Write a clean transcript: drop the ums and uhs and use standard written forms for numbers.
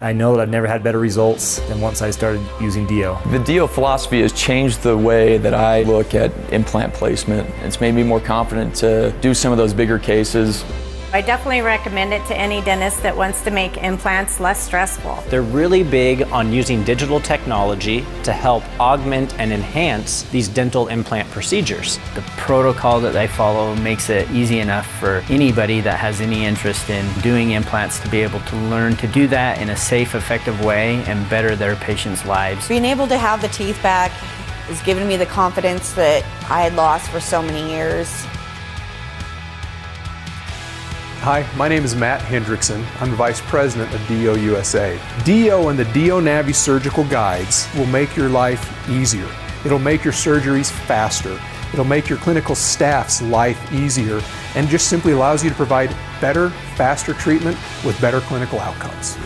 I know that I've never had better results than once I started using DIO. The DIO philosophy has changed the way that I look at implant placement. It's made me more confident to do some of those bigger cases. I definitely recommend it to any dentist that wants to make implants less stressful. They're really big on using digital technology to help augment and enhance these dental implant procedures. The protocol that they follow makes it easy enough for anybody that has any interest in doing implants to be able to learn to do that in a safe, effective way and better their patients' lives. Being able to have the teeth back has given me the confidence that I had lost for so many years. Hi, my name is Matt Hendrickson. I'm the Vice President of DIO USA. DIO and the DIO Navi surgical guides will make your life easier. It'll make your surgeries faster. It'll make your clinical staff's life easier and just simply allows you to provide better, faster treatment with better clinical outcomes.